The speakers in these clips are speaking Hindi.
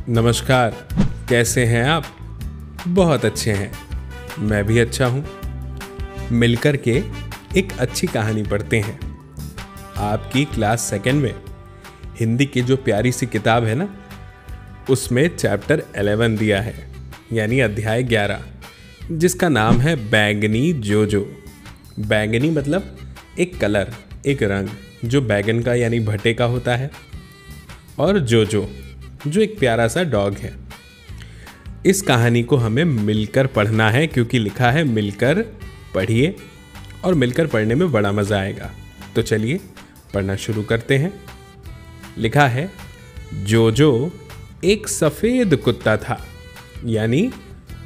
नमस्कार, कैसे हैं आप? बहुत अच्छे हैं, मैं भी अच्छा हूँ। मिलकर के एक अच्छी कहानी पढ़ते हैं। आपकी क्लास सेकंड में हिंदी की जो प्यारी सी किताब है ना, उसमें चैप्टर 11 दिया है, यानी अध्याय 11, जिसका नाम है बैंगनी जोजो। बैंगनी मतलब एक कलर, एक रंग जो बैगन का यानी भट्टे का होता है, और जोजो जो एक प्यारा सा डॉग है। इस कहानी को हमें मिलकर पढ़ना है, क्योंकि लिखा है मिलकर पढ़िए, और मिलकर पढ़ने में बड़ा मज़ा आएगा। तो चलिए पढ़ना शुरू करते हैं। लिखा है, जोजो एक सफ़ेद कुत्ता था, यानी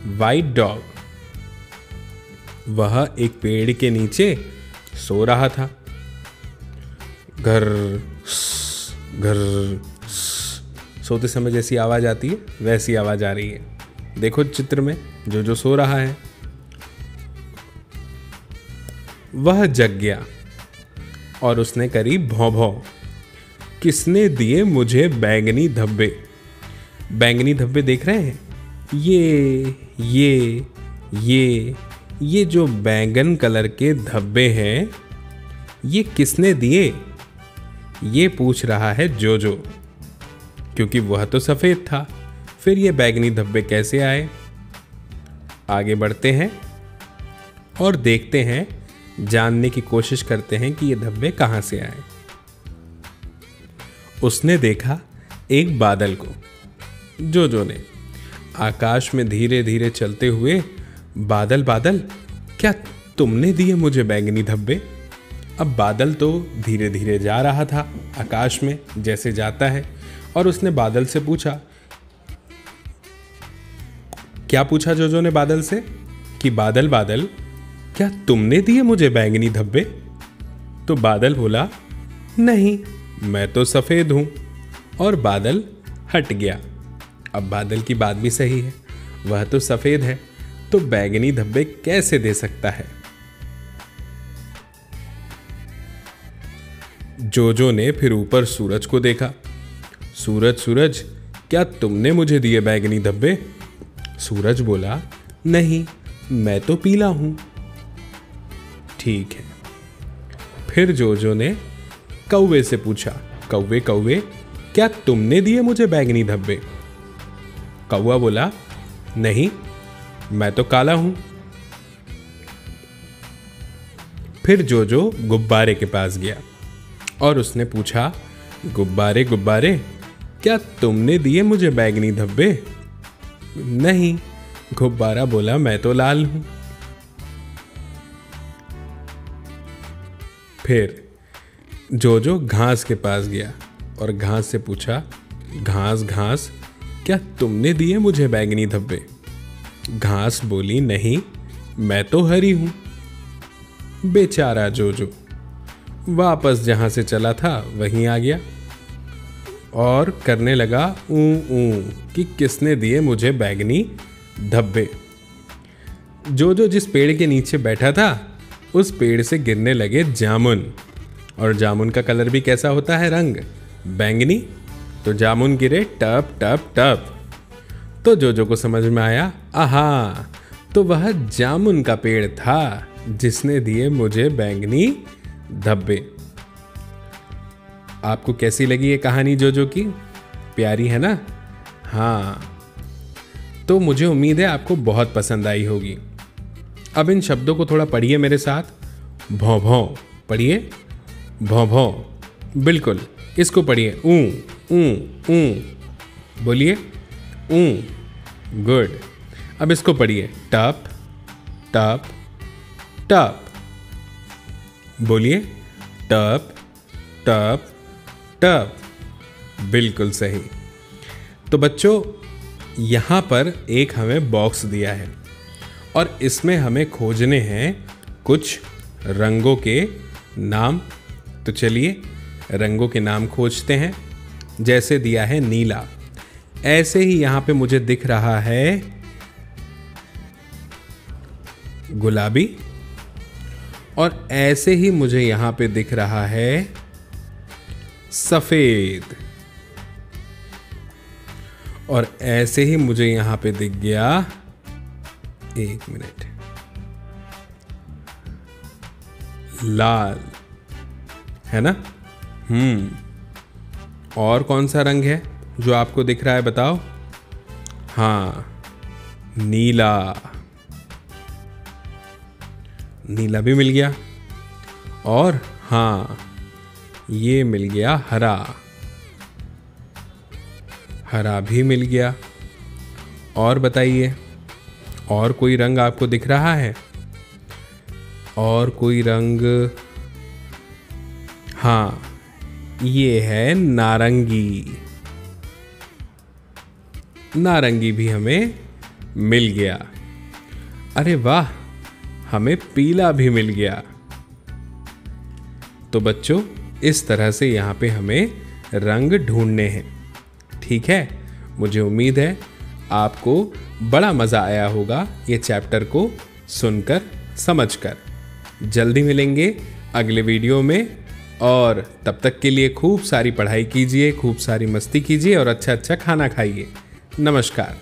वाइट डॉग। वह एक पेड़ के नीचे सो रहा था। घर घर सोते समय जैसी आवाज़ आती है, वैसी आवाज़ आ रही है। देखो चित्र में जो सो रहा है। वह जग गया और उसने करी भौं भौं। किसने दिए मुझे बैंगनी धब्बे? बैंगनी धब्बे देख रहे हैं? ये जो बैंगन कलर के धब्बे हैं, ये किसने दिए? ये पूछ रहा है जोजो, क्योंकि वह तो सफ़ेद था, फिर ये बैंगनी धब्बे कैसे आए? आगे बढ़ते हैं और देखते हैं, जानने की कोशिश करते हैं कि ये धब्बे कहाँ से आए। उसने देखा एक बादल को। जोजो ने आकाश में धीरे धीरे चलते हुए, बादल बादल, क्या तुमने दिए मुझे बैंगनी धब्बे? अब बादल तो धीरे धीरे जा रहा था आकाश में, जैसे जाता है, और उसने बादल से पूछा। क्या पूछा जोजो ने बादल से? कि बादल बादल, क्या तुमने दिए मुझे बैंगनी धब्बे? तो बादल बोला, नहीं, मैं तो सफ़ेद हूं। और बादल हट गया। अब बादल की बात भी सही है, वह तो सफ़ेद है, तो बैंगनी धब्बे कैसे दे सकता है? जोजो ने फिर ऊपर सूरज को देखा। सूरज सूरज, क्या तुमने मुझे दिए बैंगनी धब्बे? सूरज बोला, नहीं, मैं तो पीला हूं। ठीक है। फिर जोजो ने कौवे से पूछा, कौवे कौवे, क्या तुमने दिए मुझे बैंगनी धब्बे? कौवा बोला, नहीं, मैं तो काला हूं। फिर जोजो गुब्बारे के पास गया और उसने पूछा, गुब्बारे गुब्बारे, क्या तुमने दिए मुझे बैंगनी धब्बे? नहीं, गुब्बारा बोला, मैं तो लाल हूं। फिर जोजो घास के पास गया और घास से पूछा, घास घास, क्या तुमने दिए मुझे बैंगनी धब्बे? घास बोली, नहीं, मैं तो हरी हूं। बेचारा जोजो वापस जहां से चला था वहीं आ गया और करने लगा ऊ ऊ कि किसने दिए मुझे बैंगनी धब्बे। जोजो जिस पेड़ के नीचे बैठा था, उस पेड़ से गिरने लगे जामुन, और जामुन का कलर भी कैसा होता है? रंग बैंगनी। तो जामुन गिरे टप टप टप। तो जोजो को समझ में आया, आहा, तो वह जामुन का पेड़ था जिसने दिए मुझे बैंगनी धब्बे। आपको कैसी लगी ये कहानी जोजो की? प्यारी है ना? हाँ, तो मुझे उम्मीद है आपको बहुत पसंद आई होगी। अब इन शब्दों को थोड़ा पढ़िए मेरे साथ। भौं भौं पढ़िए, भौं भौं, बिल्कुल इसको पढ़िए। ऊ ऊ ऊ, बोलिए ऊ, गुड। अब इसको पढ़िए, टप टप टप, बोलिए टप टप टप, बिल्कुल सही। तो बच्चों, यहाँ पर एक हमें बॉक्स दिया है और इसमें हमें खोजने हैं कुछ रंगों के नाम। तो चलिए रंगों के नाम खोजते हैं। जैसे दिया है नीला, ऐसे ही यहाँ पे मुझे दिख रहा है गुलाबी, और ऐसे ही मुझे यहाँ पे दिख रहा है सफेद, और ऐसे ही मुझे यहां पे दिख गया, 1 मिनट, लाल, है ना? और कौन सा रंग है जो आपको दिख रहा है, बताओ? हाँ, नीला। नीला भी मिल गया। और हाँ, ये मिल गया हरा। हरा भी मिल गया। और बताइए, और कोई रंग आपको दिख रहा है? और कोई रंग? हाँ, ये है नारंगी। नारंगी भी हमें मिल गया। अरे वाह, हमें पीला भी मिल गया। तो बच्चों, इस तरह से यहाँ पे हमें रंग ढूंढने हैं। ठीक है, मुझे उम्मीद है आपको बड़ा मज़ा आया होगा ये चैप्टर को सुनकर, समझकर। जल्दी मिलेंगे अगले वीडियो में, और तब तक के लिए खूब सारी पढ़ाई कीजिए, खूब सारी मस्ती कीजिए और अच्छा अच्छा खाना खाइए। नमस्कार।